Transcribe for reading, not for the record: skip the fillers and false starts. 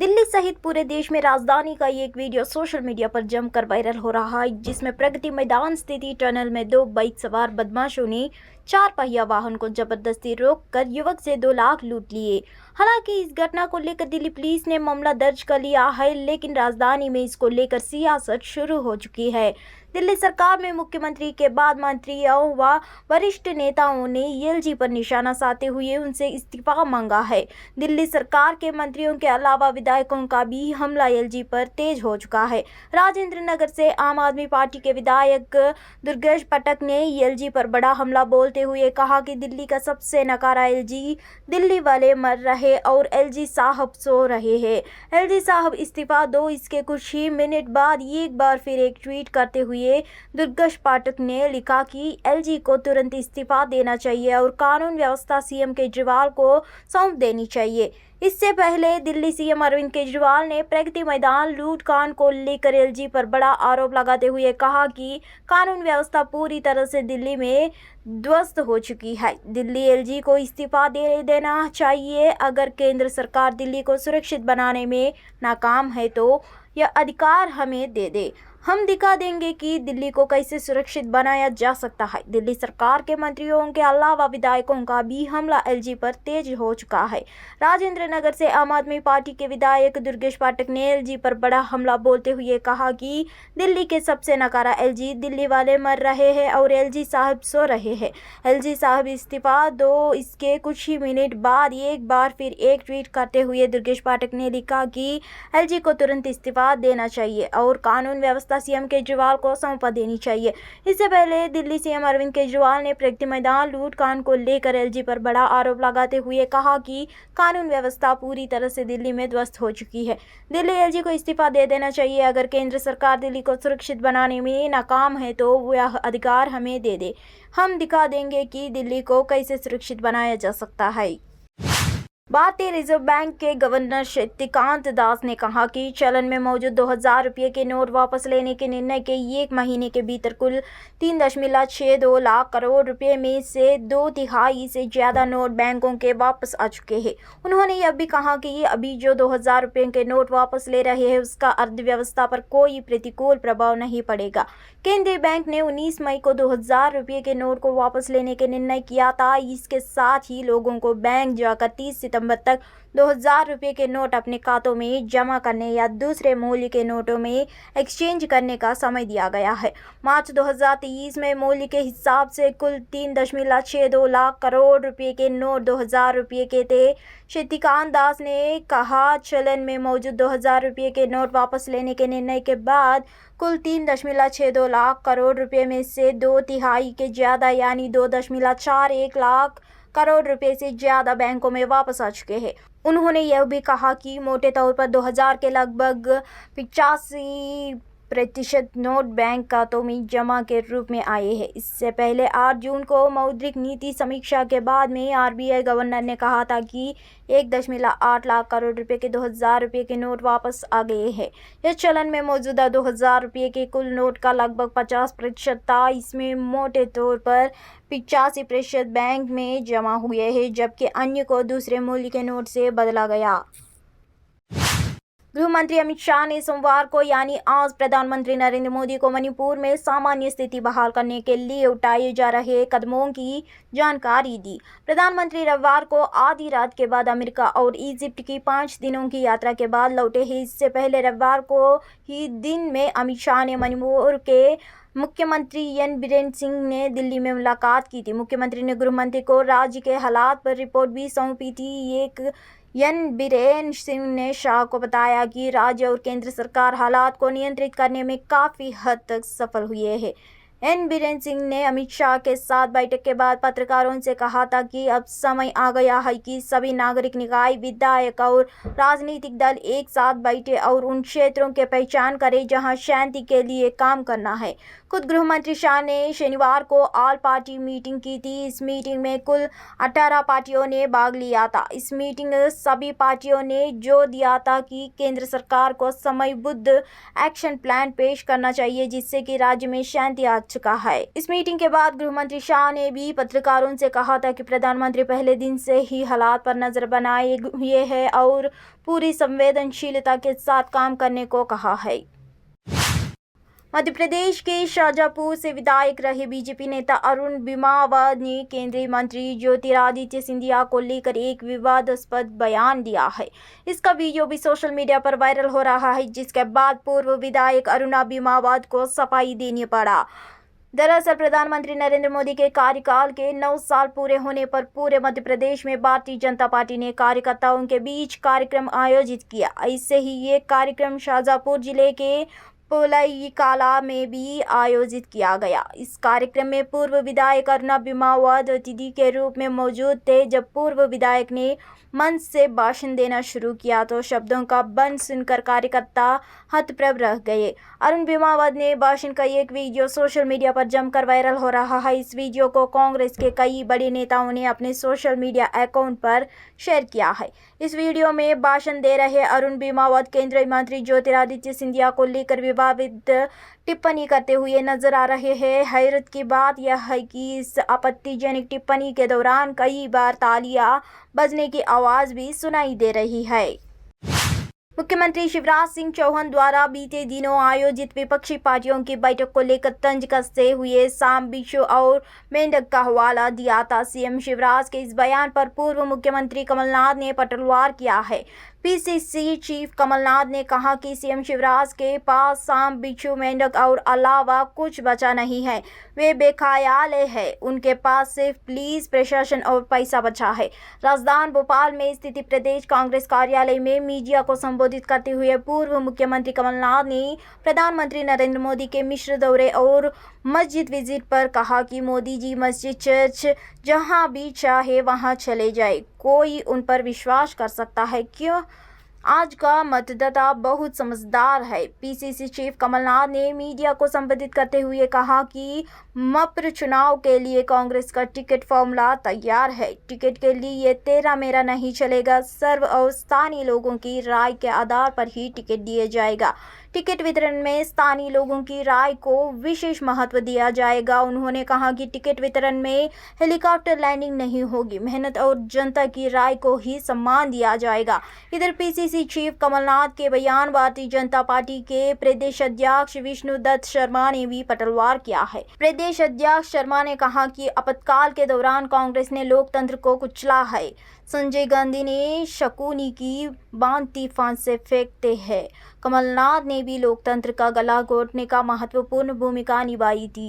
दिल्ली सहित पूरे देश में राजधानी का एक वीडियो सोशल मीडिया पर जमकर वायरल हो रहा है, जिसमें प्रगति मैदान स्थित टनल में दो बाइक सवार बदमाशों ने 4 पहिया वाहन को जबरदस्ती रोककर युवक से 2 लाख लूट लिए। हालांकि इस घटना को लेकर दिल्ली पुलिस ने मामला दर्ज कर लिया है, लेकिन राजधानी में इसको लेकर सियासत शुरू हो चुकी है। दिल्ली सरकार में मुख्यमंत्री के बाद मंत्रियों व वरिष्ठ नेताओं ने एलजी पर निशाना साधते हुए उनसे इस्तीफा मांगा है। दिल्ली सरकार के मंत्रियों के अलावा विधायकों का भी हमला एलजी पर तेज हो चुका है। राजेंद्र नगर से आम आदमी पार्टी के विधायक दुर्गेश पाठक ने एलजी पर बड़ा हमला बोलते हुए कहा कि दिल्ली का सबसे नकारा एलजी, दिल्ली वाले मर रहे और एलजी साहब सो रहे हैं। एलजी साहब इस्तीफा दो। इसके कुछ ही मिनट बाद एक बार फिर एक ट्वीट करते हुए दुर्गेश पाठक ने लिखा कि एलजी को तुरंत इस्तीफा देना चाहिए और कानून व्यवस्था सीएम केजरीवाल को सौंप देनी चाहिए। इससे पहले दिल्ली सीएम अरविंद केजरीवाल ने प्रगति मैदान लूटकांड को लेकर एलजी पर बड़ा आरोप लगाते हुए कहा कि कानून व्यवस्था पूरी तरह से दिल्ली में ध्वस्त हो चुकी है। दिल्ली एलजी को इस्तीफा दे देना चाहिए। अगर केंद्र सरकार दिल्ली को सुरक्षित बनाने में नाकाम है तो यह अधिकार हमें दे दे। हम दिखा देंगे कि दिल्ली को कैसे सुरक्षित बनाया जा सकता है। दिल्ली सरकार के मंत्रियों के अलावा विधायकों का भी हमला एलजी पर तेज हो चुका है। राजेंद्र नगर से आम आदमी पार्टी के विधायक दुर्गेश पाठक ने एलजी पर बड़ा हमला बोलते हुए कहा कि दिल्ली के सबसे नकारा एलजी, दिल्ली वाले मर रहे हैं और एलजी साहब सो रहे हैं। एलजी साहब इस्तीफा दो। इसके कुछ ही मिनट बाद एक बार फिर एक ट्वीट करते हुए दुर्गेश पाठक ने लिखा कि एलजी को तुरंत इस्तीफा देना चाहिए और कानून व्यवस्था सीएम केजरीवाल को सौंपा देनी चाहिए। इससे पहले दिल्ली सीएम अरविंद केजरीवाल ने प्रगति मैदान लूटकांड को लेकर एलजी पर बड़ा आरोप लगाते हुए कहा कि कानून व्यवस्था पूरी तरह से दिल्ली में ध्वस्त हो चुकी है। दिल्ली एलजी को इस्तीफा दे देना चाहिए। अगर केंद्र सरकार दिल्ली को सुरक्षित बनाने में नाकाम है तो वह अधिकार हमें दे दे। हम दिखा देंगे कि दिल्ली को कैसे सुरक्षित बनाया जा सकता है। भारतीय रिजर्व बैंक के गवर्नर शक्तिकांत दास ने कहा कि चलन में मौजूद 2000 रुपये के नोट वापस लेने के निर्णय के 1 महीने के भीतर कुल 3.62 लाख करोड़ रुपए में से 2/3 से ज़्यादा नोट बैंकों के वापस आ चुके हैं। उन्होंने यह भी कहा कि अभी जो 2000 रुपये के नोट वापस ले रहे हैं उसका अर्थव्यवस्था पर कोई प्रतिकूल प्रभाव नहीं पड़ेगा। केंद्रीय बैंक ने 19 मई को 2000 रुपये के नोट को वापस लेने के निर्णय किया था। इसके साथ ही लोगों को बैंक जाकर 30 सितंबर तक 2000 रुपये के नोट अपने खातों में जमा करने या दूसरे मूल्य के नोटों में एक्सचेंज करने का समय दिया गया है। मार्च 2023 में मूल्य के हिसाब से कुल 3.62 लाख करोड़ रुपए के नोट 2000 रुपये के थे। शक्तिकांत दास ने कहा, चलन में मौजूद 2000 रुपये के नोट वापस लेने के निर्णय के बाद कुल 3.62 लाख करोड़ रुपए में से 2/3 के ज़्यादा यानी 2.41 लाख करोड़ रुपए से ज़्यादा बैंकों में वापस आ चुके हैं। उन्होंने यह भी कहा कि मोटे तौर पर 2000 के लगभग 85% नोट बैंक खातों में जमा के रूप में आए हैं। इससे पहले 8 जून को मौद्रिक नीति समीक्षा के बाद में आरबीआई गवर्नर ने कहा था कि 1.8 लाख करोड़ रुपए के 2000 रुपये के नोट वापस आ गए हैं। यह चलन में मौजूदा 2000 रुपये के कुल नोट का लगभग 50% था। इसमें मोटे तौर पर 85% बैंक में जमा हुए हैं, जबकि अन्य को दूसरे मूल्य के नोट से बदला गया। गृह मंत्री अमित शाह ने सोमवार को यानी आज प्रधानमंत्री नरेंद्र मोदी को मणिपुर में सामान्य स्थिति बहाल करने के लिए उठाए जा रहे कदमों की जानकारी दी। प्रधानमंत्री रविवार को आधी रात के बाद अमेरिका और इजिप्ट की 5 दिनों की यात्रा के बाद लौटे हैं। इससे पहले रविवार को ही दिन में अमित शाह ने मणिपुर के मुख्यमंत्री एन बीरेन सिंह ने दिल्ली में मुलाकात की थी। मुख्यमंत्री ने गृह मंत्री को राज्य के हालात पर रिपोर्ट भी सौंपी थी। एन बीरेन सिंह ने शाह को बताया कि राज्य और केंद्र सरकार हालात को नियंत्रित करने में काफ़ी हद तक सफल हुए हैं। एन बीरेन सिंह ने अमित शाह के साथ बैठक के बाद पत्रकारों से कहा था कि अब समय आ गया है कि सभी नागरिक निकाय, विधायक और राजनीतिक दल एक साथ बैठे और उन क्षेत्रों की पहचान करें जहां शांति के लिए काम करना है। खुद गृह मंत्री शाह ने शनिवार को ऑल पार्टी मीटिंग की थी। इस मीटिंग में कुल 18 पार्टियों ने भाग लिया था। इस मीटिंग में सभी पार्टियों ने जोर दिया था कि केंद्र सरकार को समयबद्ध एक्शन प्लान पेश करना चाहिए जिससे कि राज्य में शांति आ चुका है। इस मीटिंग के बाद गृह मंत्री शाह ने भी पत्रकारों से कहा था कि प्रधानमंत्री पहले दिन से ही हालात पर नजर बनाए हुए है और पूरी संवेदनशीलता के साथ काम करने को कहा है। मध्य प्रदेश के शाजापुर से विधायक रहे बीजेपी नेता अरुण बिमावत ने केंद्रीय मंत्री ज्योतिरादित्य सिंधिया को लेकर एक विवादास्पद बयान दिया है। इसका वीडियो भी सोशल मीडिया पर वायरल हो रहा है, जिसके बाद पूर्व विधायक अरुण बिमावत को सफाई देनी पड़ा। दरअसल प्रधानमंत्री नरेंद्र मोदी के कार्यकाल के 9 साल पूरे होने पर पूरे मध्य प्रदेश में भारतीय जनता पार्टी ने कार्यकर्ताओं के बीच कार्यक्रम आयोजित किया। ऐसे ही एक कार्यक्रम शाजापुर जिले के पोलईकाला में भी आयोजित किया गया। इस कार्यक्रम में पूर्व विधायक अरुण बिमावत अतिथि के रूप में मौजूद थे। जब पूर्व विधायक ने मंच से भाषण देना शुरू किया तो शब्दों का बंद सुनकर कार्यकर्ता हतप्रभ रह गए। अरुण बिमावत ने भाषण का एक वीडियो सोशल मीडिया पर जमकर वायरल हो रहा है। इस वीडियो को कांग्रेस के कई बड़े नेताओं ने अपने सोशल मीडिया अकाउंट पर शेयर किया है। इस वीडियो में भाषण दे रहे अरुण बिमावत केंद्रीय मंत्री ज्योतिरादित्य सिंधिया को लेकर विवादित टिप्पणी करते हुए नजर आ रहे हैं। हैरत की बात यह है कि इस आपत्तिजनक टिप्पणी के दौरान कई बार तालियां बजने की आवाज भी सुनाई दे रही है। मुख्यमंत्री शिवराज सिंह चौहान द्वारा बीते दिनों आयोजित विपक्षी पार्टियों की बैठक को लेकर तंज कसते हुए सांप, बिच्छू और मेंढक का हवाला दिया था। सीएम शिवराज के इस बयान पर पूर्व मुख्यमंत्री कमलनाथ ने पलटवार किया है। पीसीसी चीफ कमलनाथ ने कहा कि सीएम शिवराज के पास सांप, बिच्छू, मेंढक और अलावा कुछ बचा नहीं है। वे बेख्याल है। उनके पास सिर्फ पुलिस प्रशासन और पैसा बचा है। राजधानी भोपाल में स्थित प्रदेश कांग्रेस कार्यालय में मीडिया को संबोधित करते हुए पूर्व मुख्यमंत्री कमलनाथ ने प्रधानमंत्री नरेंद्र मोदी के मिस्र दौरे और मस्जिद विजिट पर कहा कि मोदी जी मस्जिद, चर्च जहां भी चाहे वहां चले जाए, कोई उन पर विश्वास कर सकता है। क्यों? आज का मतदाता बहुत समझदार है। पीसीसी चीफ कमलनाथ ने मीडिया को संबोधित करते हुए कहा कि मप्र चुनाव के लिए कांग्रेस का टिकट फॉर्मूला तैयार है। टिकट के लिए तेरा मेरा नहीं चलेगा। सर्व और स्थानीय लोगों की राय के आधार पर ही टिकट दिया जाएगा। टिकट वितरण में स्थानीय लोगों की राय को विशेष महत्व दिया जाएगा। उन्होंने कहा कि टिकट वितरण में हेलीकॉप्टर लैंडिंग नहीं होगी। मेहनत और जनता की राय को ही सम्मान दिया जाएगा। इधर पीसीसी चीफ कमलनाथ के बयान भारतीय जनता पार्टी के प्रदेश अध्यक्ष विष्णुदत्त शर्मा ने भी पलटवार किया है। प्रदेश अध्यक्ष शर्मा ने कहा कि आपातकाल के दौरान कांग्रेस ने लोकतंत्र को कुचला है। संजय गांधी ने शकुनी की बांधती फांस से फेंकते हैं। कमलनाथ ने भी लोकतंत्र का गला घोटने का महत्वपूर्ण भूमिका निभाई थी।